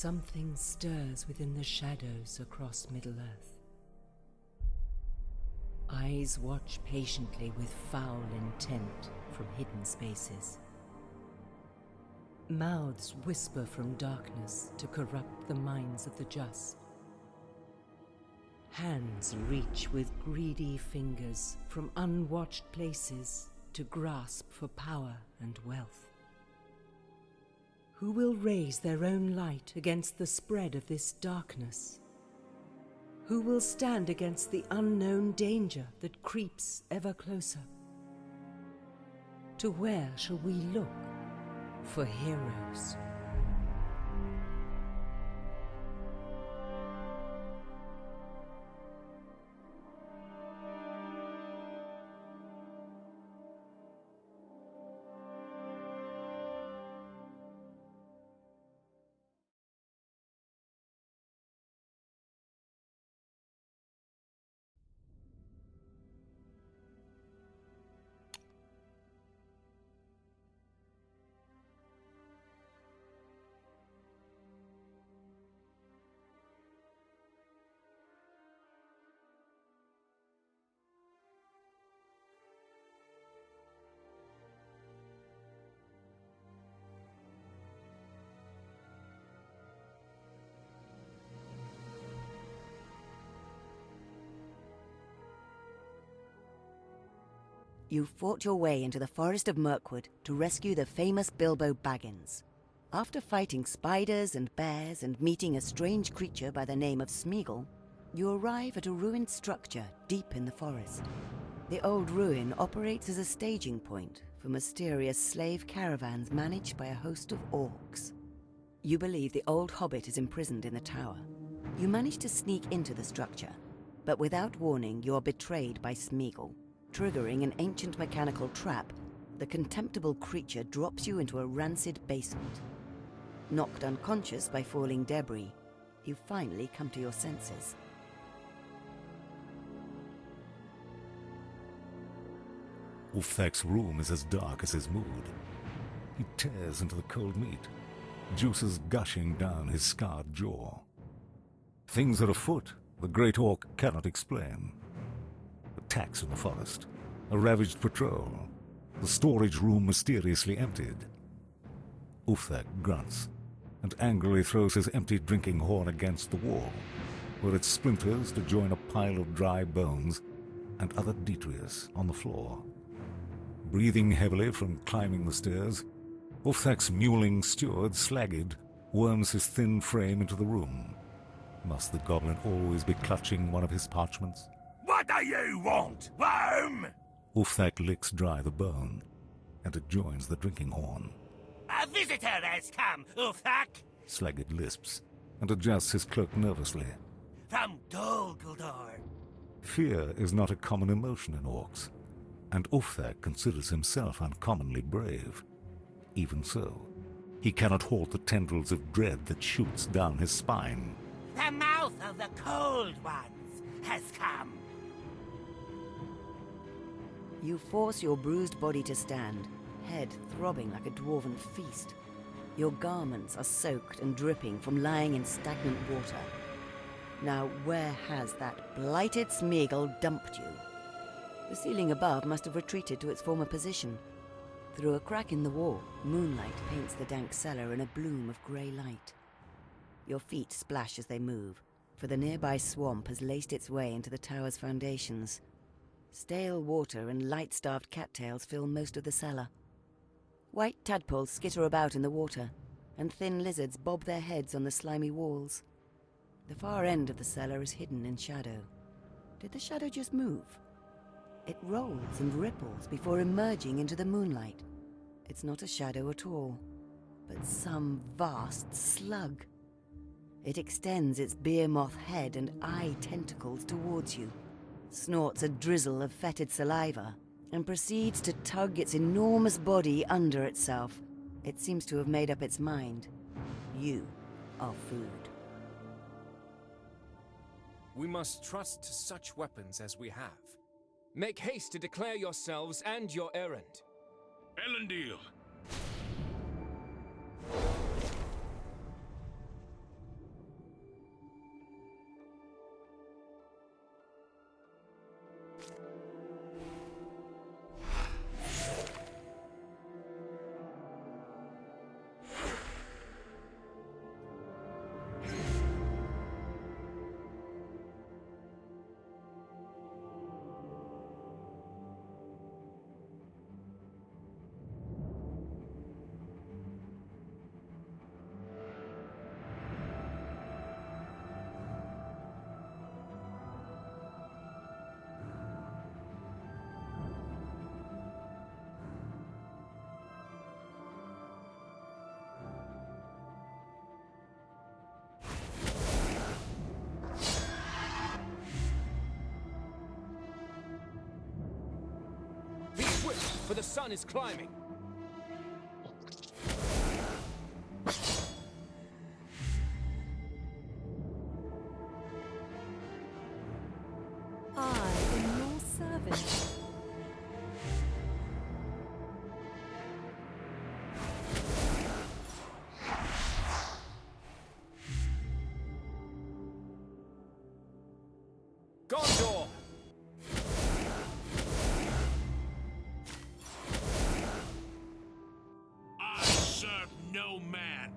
Something stirs within the shadows across Middle-earth. Eyes watch patiently with foul intent from hidden spaces. Mouths whisper from darkness to corrupt the minds of the just. Hands reach with greedy fingers from unwatched places to grasp for power and wealth. Who will raise their own light against the spread of this darkness? Who will stand against the unknown danger that creeps ever closer? To where shall we look for heroes? You fought your way into the forest of Mirkwood to rescue the famous Bilbo Baggins. After fighting spiders and bears and meeting a strange creature by the name of Smeagol, you arrive at a ruined structure deep in the forest. The old ruin operates as a staging point for mysterious slave caravans managed by a host of orcs. You believe the old hobbit is imprisoned in the tower. You manage to sneak into the structure, but without warning you are betrayed by Smeagol. Triggering an ancient mechanical trap, the contemptible creature drops you into a rancid basement. Knocked unconscious by falling debris, you finally come to your senses. Ulfthek's room is as dark as his mood. He tears into the cold meat, juices gushing down his scarred jaw. Things are afoot the great orc cannot explain. Attacks in the forest, a ravaged patrol, the storage room mysteriously emptied. Ulfthek grunts and angrily throws his empty drinking horn against the wall, where it splinters to join a pile of dry bones and other detritus on the floor. Breathing heavily from climbing the stairs, Ulfthek's mewling steward, Slaggid, worms his thin frame into the room. Must the goblin always be clutching one of his parchments? What do you want, worm? Ulfthek licks dry the bone, and it joins the drinking horn. A visitor has come, Ulfthek. Slaggid lisps, and adjusts his cloak nervously. From Dol Guldur. Fear is not a common emotion in orcs, and Ulfthek considers himself uncommonly brave. Even so, he cannot halt the tendrils of dread that shoots down his spine. The mouth of the Cold Ones has come. You force your bruised body to stand, head throbbing like a dwarven feast. Your garments are soaked and dripping from lying in stagnant water. Now where has that blighted Smeagol dumped you? The ceiling above must have retreated to its former position. Through a crack in the wall, moonlight paints the dank cellar in a bloom of grey light. Your feet splash as they move, for the nearby swamp has laced its way into the tower's foundations. Stale water and light-starved cattails fill most of the cellar. White tadpoles skitter about in the water, and thin lizards bob their heads on the slimy walls. The far end of the cellar is hidden in shadow. Did the shadow just move? It rolls and ripples before emerging into the moonlight. It's not a shadow at all, but some vast slug. It extends its beer moth head and eye tentacles towards you, snorts a drizzle of fetid saliva, and proceeds to tug its enormous body under itself. It seems to have made up its mind. You are food. We must trust such weapons as we have. Make haste to declare yourselves and your errand. Elendil! Be swift, for the sun is climbing. I am your servant. Gondor! I serve no man.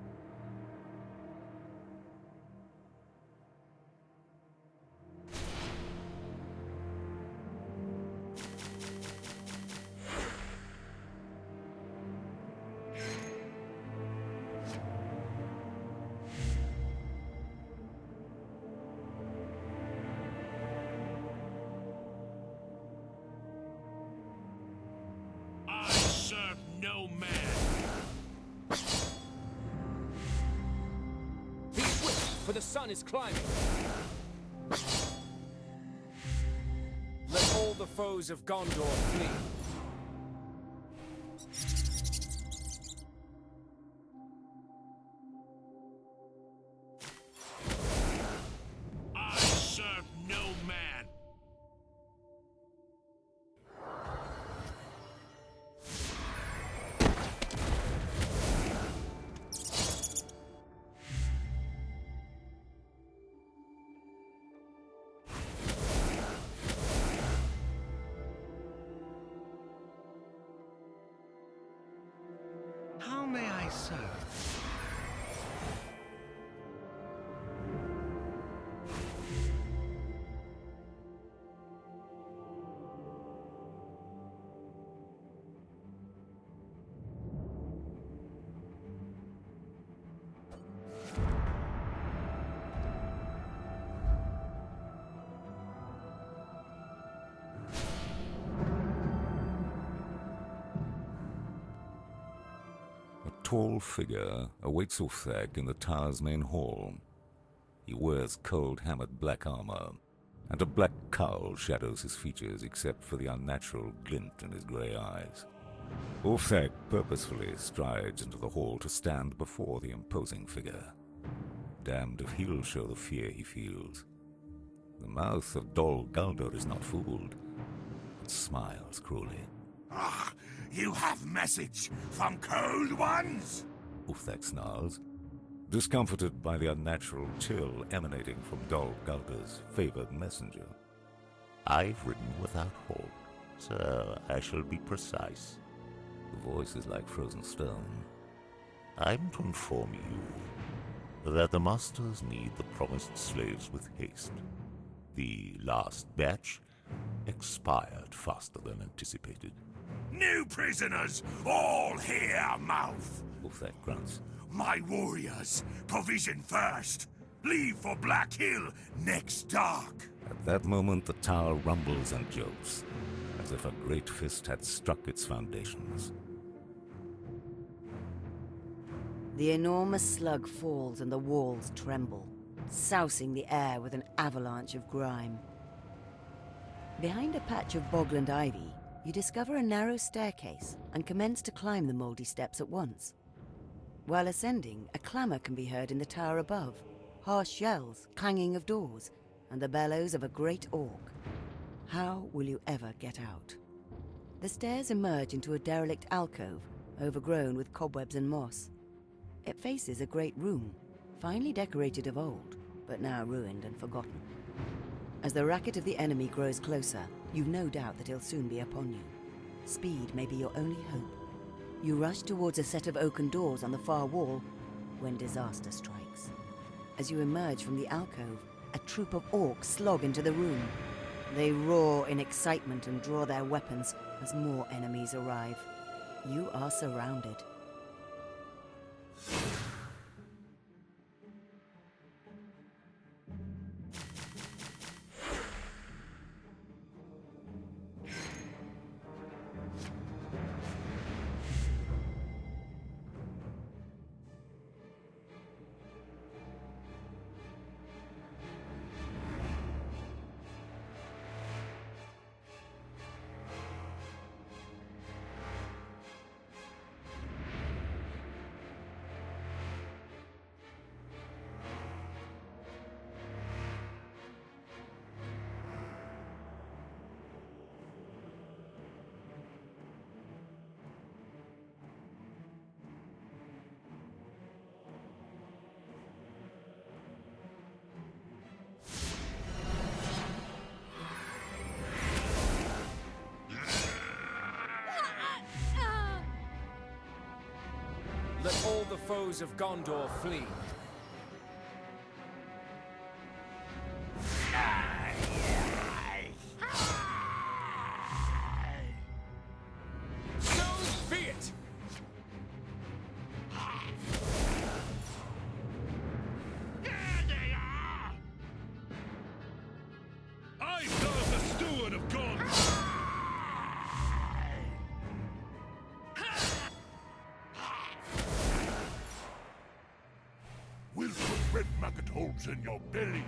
I serve no man. Be swift, for the sun is climbing. Let all the foes of Gondor flee. I serve no man. How may I serve? A tall figure awaits Ulfthek in the tower's main hall. He wears cold-hammered black armor, and a black cowl shadows his features except for the unnatural glint in his grey eyes. Ulfthek purposefully strides into the hall to stand before the imposing figure. Damned if he'll show the fear he feels. The mouth of Dol Guldur is not fooled. It smiles cruelly. Ah, you have message from Cold Ones? Ulfthek snarls, discomforted by the unnatural chill emanating from Dol Guldur's favored messenger. I've ridden without halt, so I shall be precise. The voice is like frozen stone. I'm to inform you that the masters need the promised slaves with haste. The last batch expired faster than anticipated. New prisoners, all here, mouth. Ulfthek grunts. My warriors, provision first. Leave for Black Hill next dark. At that moment, the tower rumbles and jolts, as if a great fist had struck its foundations. The enormous slug falls and the walls tremble, sousing the air with an avalanche of grime. Behind a patch of bogland ivy, you discover a narrow staircase and commence to climb the mouldy steps at once. While ascending, a clamour can be heard in the tower above, harsh yells, clanging of doors, and the bellows of a great orc. How will you ever get out? The stairs emerge into a derelict alcove, overgrown with cobwebs and moss. It faces a great room, finely decorated of old, but now ruined and forgotten. As the racket of the enemy grows closer, you've no doubt that he'll soon be upon you. Speed may be your only hope. You rush towards a set of oaken doors on the far wall when disaster strikes. As you emerge from the alcove, a troop of orcs slog into the room. They roar in excitement and draw their weapons as more enemies arrive. You are surrounded. Let all the foes of Gondor flee. So be it! There they are! I serve the steward of God! We'll put red maggot holes in your belly!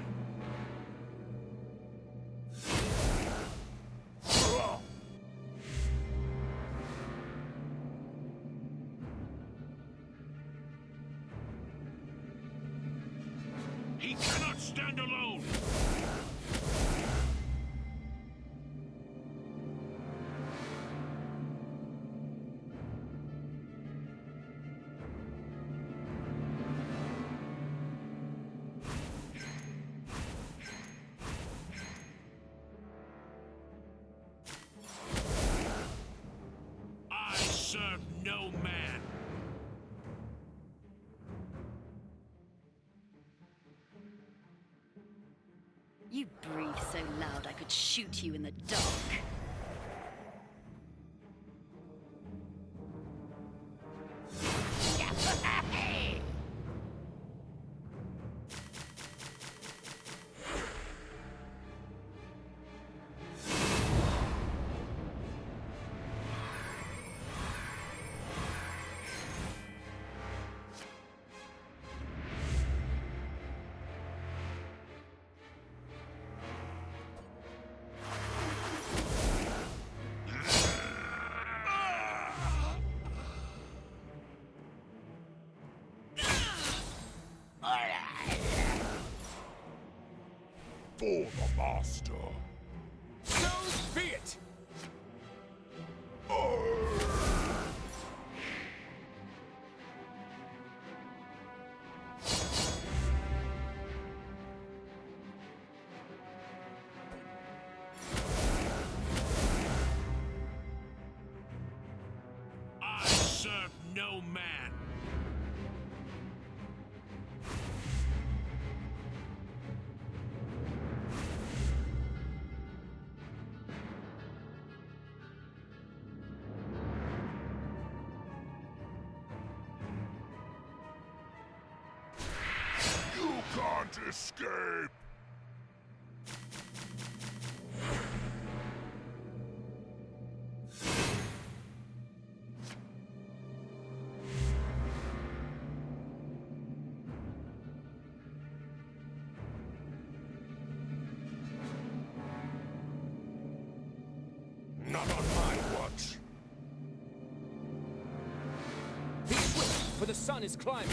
He cannot stand alone! I serve no man! You breathe so loud I could shoot you in the dark. For the master! So be it! I serve no man! You can't escape! Not on my watch! Be swift, for the sun is climbing.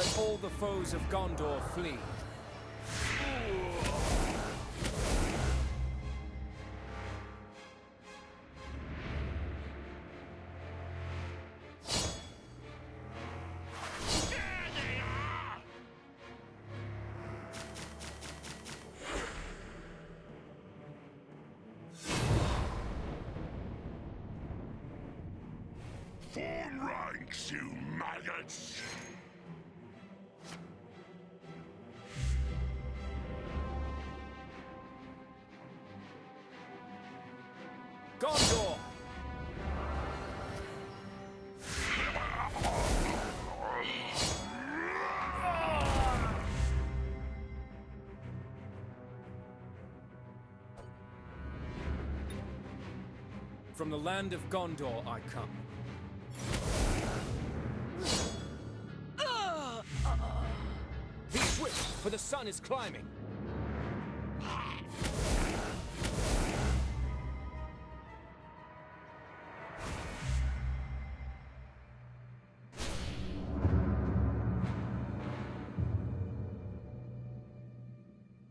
Let all the foes of Gondor flee. Form ranks, you maggots! Gondor! From the land of Gondor I come. Be swift, for the sun is climbing.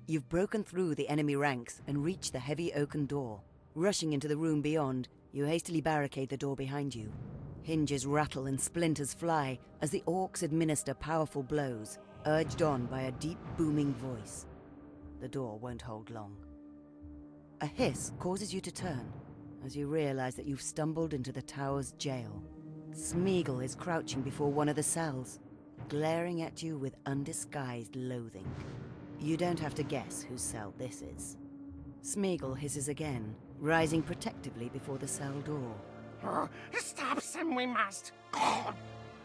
You've broken through the enemy ranks and reached the heavy oaken door. Rushing into the room beyond, you hastily barricade the door behind you. Hinges rattle and splinters fly as the orcs administer powerful blows, urged on by a deep, booming voice. The door won't hold long. A hiss causes you to turn as you realize that you've stumbled into the tower's jail. Smeagol is crouching before one of the cells, glaring at you with undisguised loathing. You don't have to guess whose cell this is. Smeagol hisses again, rising protectively before the cell door. Stop them, we must. God,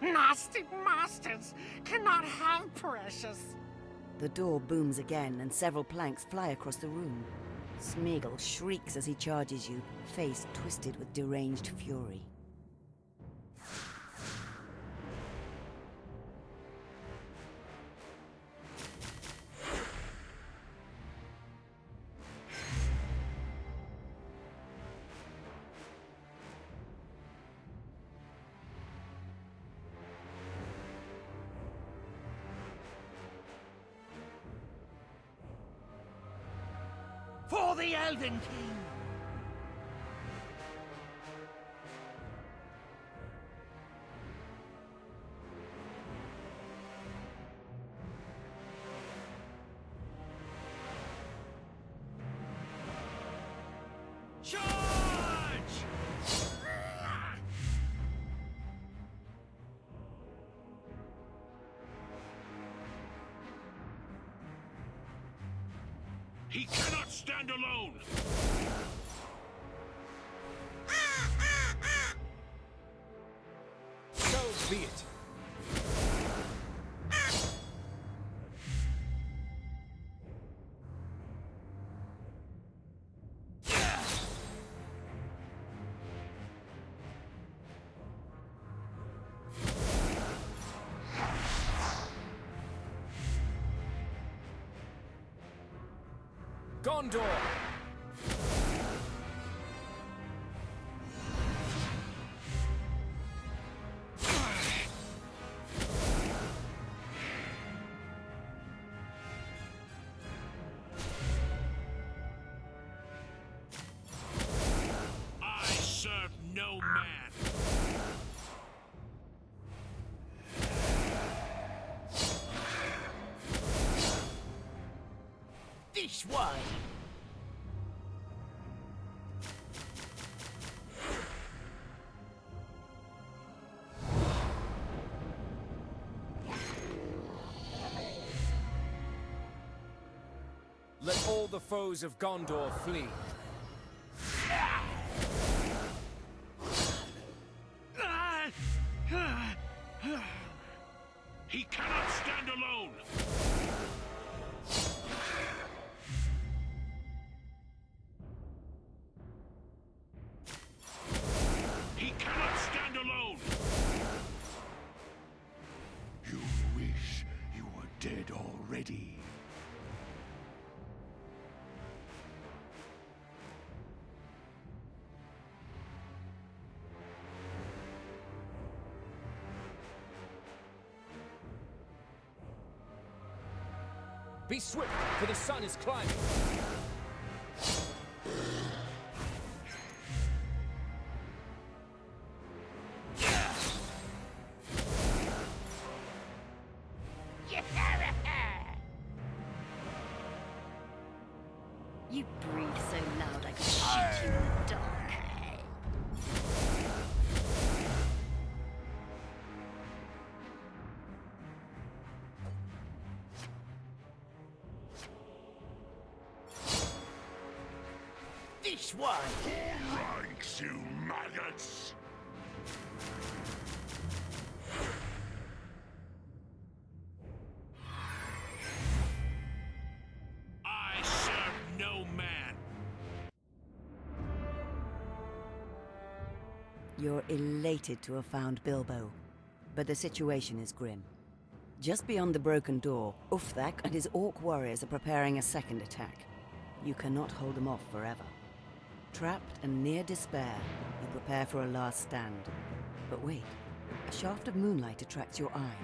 nasty masters cannot have precious. The door booms again and several planks fly across the room. Smeagol shrieks as he charges you, face twisted with deranged fury. For the Elven King! Charge! He cannot stand alone! So be it. Gondor! I serve no man! This way! Let all the foes of Gondor flee. He cannot stand alone! He cannot stand alone! You wish you were dead already. Be swift, for the sun is climbing. You breathe so loud I could shoot you in the dark. This one! Ranks, you maggots! I serve no man! You're elated to have found Bilbo, but the situation is grim. Just beyond the broken door, Ulfthak and his orc warriors are preparing a second attack. You cannot hold them off forever. Trapped and near despair, you prepare for a last stand. But wait, a shaft of moonlight attracts your eye.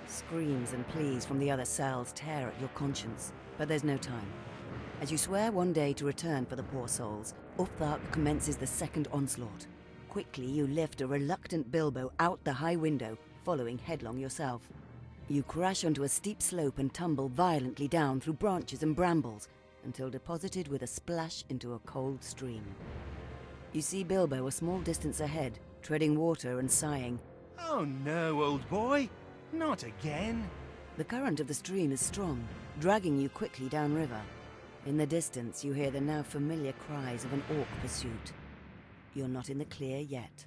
Screams and pleas from the other cells tear at your conscience, but there's no time. As you swear one day to return for the poor souls, Ulfthak commences the second onslaught. Quickly you lift a reluctant Bilbo out the high window, following headlong yourself. You crash onto a steep slope and tumble violently down through branches and brambles, until deposited with a splash into a cold stream. You see Bilbo a small distance ahead, treading water and sighing. Oh no, old boy. Not again. The current of the stream is strong, dragging you quickly downriver. In the distance, you hear the now familiar cries of an orc pursuit. You're not in the clear yet.